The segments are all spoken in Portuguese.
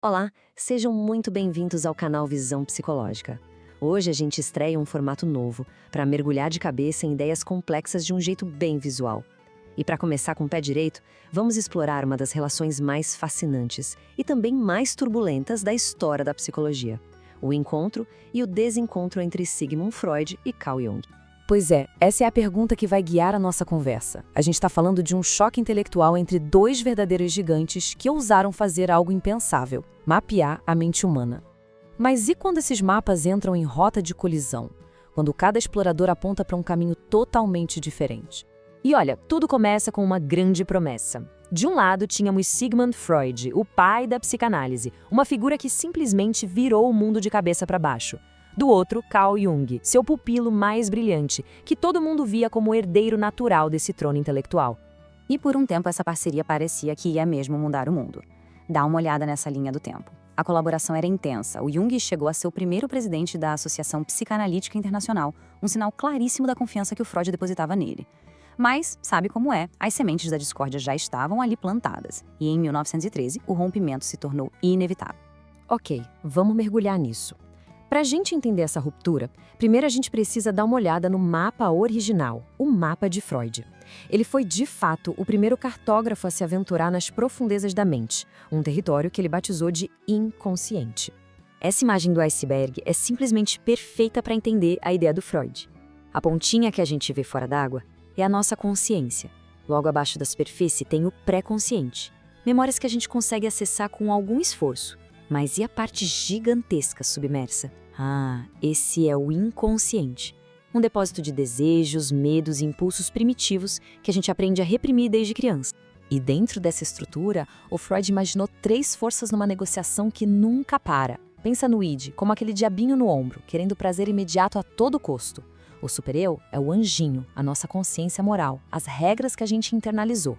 Olá, sejam muito bem-vindos ao canal Visão Psicológica. Hoje a gente estreia um formato novo para mergulhar de cabeça em ideias complexas de um jeito bem visual. E para começar com o pé direito, vamos explorar uma das relações mais fascinantes e também mais turbulentas da história da psicologia: o encontro e o desencontro entre Sigmund Freud e Carl Jung. Pois é, essa é a pergunta que vai guiar a nossa conversa. A gente está falando de um choque intelectual entre dois verdadeiros gigantes que ousaram fazer algo impensável: mapear a mente humana. Mas e quando esses mapas entram em rota de colisão? Quando cada explorador aponta para um caminho totalmente diferente? E olha, tudo começa com uma grande promessa. De um lado, tínhamos Sigmund Freud, o pai da psicanálise, uma figura que simplesmente virou o mundo de cabeça para baixo. Do outro, Carl Jung, seu pupilo mais brilhante, que todo mundo via como herdeiro natural desse trono intelectual. E por um tempo essa parceria parecia que ia mesmo mudar o mundo. Dá uma olhada nessa linha do tempo. A colaboração era intensa. O Jung chegou a ser o primeiro presidente da Associação Psicanalítica Internacional, um sinal claríssimo da confiança que o Freud depositava nele. Mas, sabe como é, as sementes da discórdia já estavam ali plantadas. E em 1913, o rompimento se tornou inevitável. Ok, vamos mergulhar nisso. Para a gente entender essa ruptura, primeiro a gente precisa dar uma olhada no mapa original, o mapa de Freud. Ele foi, de fato, o primeiro cartógrafo a se aventurar nas profundezas da mente, um território que ele batizou de inconsciente. Essa imagem do iceberg é simplesmente perfeita para entender a ideia do Freud. A pontinha que a gente vê fora d'água é a nossa consciência. Logo abaixo da superfície tem o pré-consciente, memórias que a gente consegue acessar com algum esforço. Mas e a parte gigantesca submersa? Esse é o inconsciente. Um depósito de desejos, medos e impulsos primitivos que a gente aprende a reprimir desde criança. E dentro dessa estrutura, o Freud imaginou 3 forças numa negociação que nunca para. Pensa no id, como aquele diabinho no ombro, querendo prazer imediato a todo custo. O super-eu é o anjinho, a nossa consciência moral, as regras que a gente internalizou.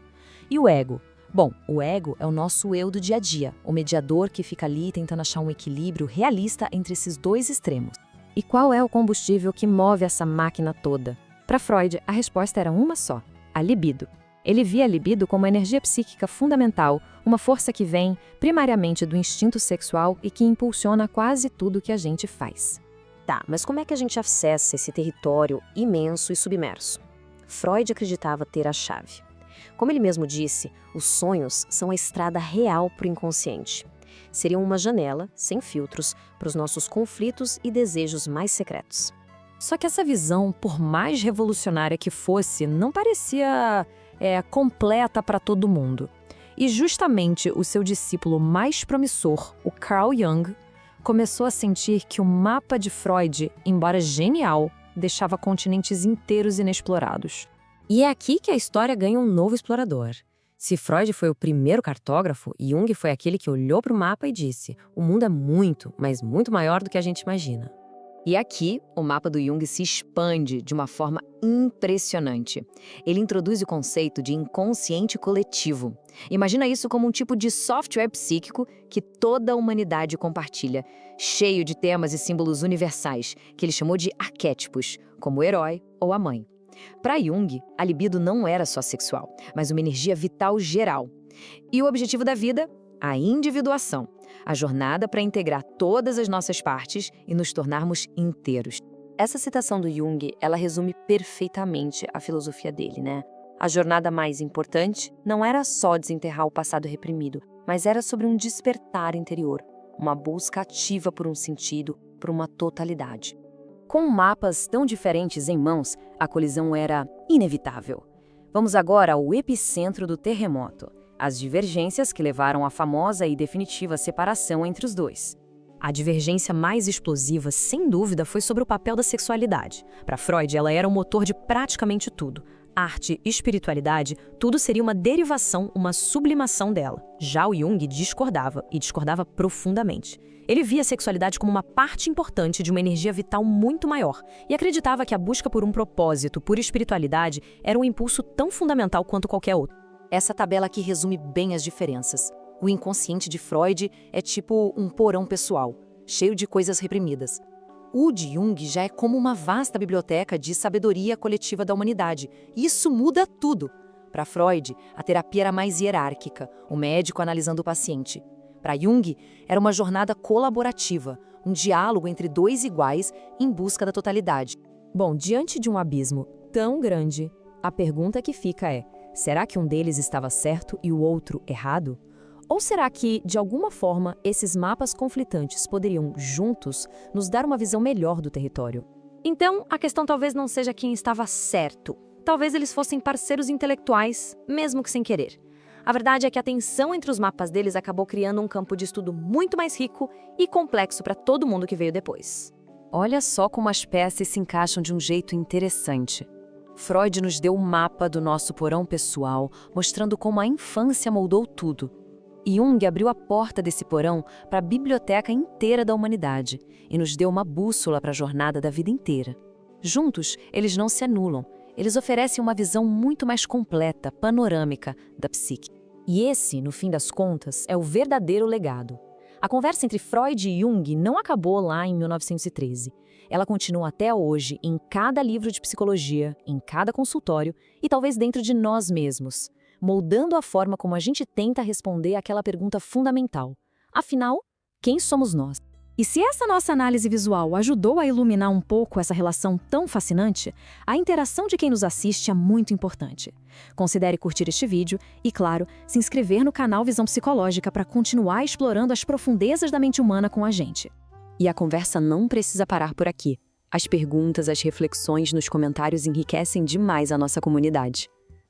E o ego? Bom, o ego é o nosso eu do dia a dia, o mediador que fica ali tentando achar um equilíbrio realista entre esses dois extremos. E qual é o combustível que move essa máquina toda? Para Freud, a resposta era uma só: a libido. Ele via a libido como uma energia psíquica fundamental, uma força que vem, primariamente, do instinto sexual e que impulsiona quase tudo que a gente faz. Tá, mas como é que a gente acessa esse território imenso e submerso? Freud acreditava ter a chave. Como ele mesmo disse, os sonhos são a estrada real para o inconsciente. Seriam uma janela, sem filtros, para os nossos conflitos e desejos mais secretos. Só que essa visão, por mais revolucionária que fosse, não parecia completa para todo mundo. E justamente o seu discípulo mais promissor, o Carl Jung, começou a sentir que o mapa de Freud, embora genial, deixava continentes inteiros inexplorados. E é aqui que a história ganha um novo explorador. Se Freud foi o primeiro cartógrafo, Jung foi aquele que olhou para o mapa e disse: o mundo é muito, mas muito maior do que a gente imagina. E aqui, o mapa do Jung se expande de uma forma impressionante. Ele introduz o conceito de inconsciente coletivo. Imagina isso como um tipo de software psíquico que toda a humanidade compartilha, cheio de temas e símbolos universais, que ele chamou de arquétipos, como o herói ou a mãe. Para Jung, a libido não era só sexual, mas uma energia vital geral. E o objetivo da vida? A individuação. A jornada para integrar todas as nossas partes e nos tornarmos inteiros. Essa citação do Jung, ela resume perfeitamente a filosofia dele, né? A jornada mais importante não era só desenterrar o passado reprimido, mas era sobre um despertar interior, uma busca ativa por um sentido, por uma totalidade. Com mapas tão diferentes em mãos, a colisão era inevitável. Vamos agora ao epicentro do terremoto, as divergências que levaram à famosa e definitiva separação entre os dois. A divergência mais explosiva, sem dúvida, foi sobre o papel da sexualidade. Para Freud, ela era o motor de praticamente tudo. Arte, espiritualidade, tudo seria uma derivação, uma sublimação dela. Já o Jung discordava, e discordava profundamente. Ele via a sexualidade como uma parte importante de uma energia vital muito maior e acreditava que a busca por um propósito, por espiritualidade, era um impulso tão fundamental quanto qualquer outro. Essa tabela aqui resume bem as diferenças. O inconsciente de Freud é tipo um porão pessoal, cheio de coisas reprimidas. O de Jung já é como uma vasta biblioteca de sabedoria coletiva da humanidade. E isso muda tudo. Para Freud, a terapia era mais hierárquica, o médico analisando o paciente. Para Jung, era uma jornada colaborativa, um diálogo entre dois iguais em busca da totalidade. Bom, diante de um abismo tão grande, a pergunta que fica é: será que um deles estava certo e o outro errado? Ou será que, de alguma forma, esses mapas conflitantes poderiam, juntos, nos dar uma visão melhor do território? Então, a questão talvez não seja quem estava certo. Talvez eles fossem parceiros intelectuais, mesmo que sem querer. A verdade é que a tensão entre os mapas deles acabou criando um campo de estudo muito mais rico e complexo para todo mundo que veio depois. Olha só como as peças se encaixam de um jeito interessante. Freud nos deu um mapa do nosso porão pessoal, mostrando como a infância moldou tudo. Jung abriu a porta desse porão para a biblioteca inteira da humanidade e nos deu uma bússola para a jornada da vida inteira. Juntos, eles não se anulam, eles oferecem uma visão muito mais completa, panorâmica da psique. E esse, no fim das contas, é o verdadeiro legado. A conversa entre Freud e Jung não acabou lá em 1913. Ela continua até hoje em cada livro de psicologia, em cada consultório e talvez dentro de nós mesmos, moldando a forma como a gente tenta responder àquela pergunta fundamental. Afinal, quem somos nós? E se essa nossa análise visual ajudou a iluminar um pouco essa relação tão fascinante, a interação de quem nos assiste é muito importante. Considere curtir este vídeo e, claro, se inscrever no canal Visão Psicológica para continuar explorando as profundezas da mente humana com a gente. E a conversa não precisa parar por aqui. As perguntas, as reflexões nos comentários enriquecem demais a nossa comunidade.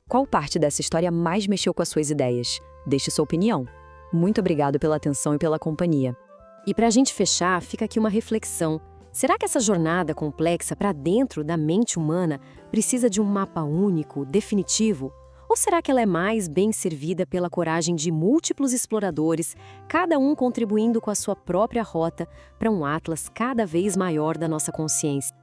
Qual parte dessa história mais mexeu com as suas ideias? Deixe sua opinião. Muito obrigado pela atenção e pela companhia. E para a gente fechar, fica aqui uma reflexão. Será que essa jornada complexa para dentro da mente humana precisa de um mapa único, definitivo? Ou será que ela é mais bem servida pela coragem de múltiplos exploradores, cada um contribuindo com a sua própria rota para um atlas cada vez maior da nossa consciência?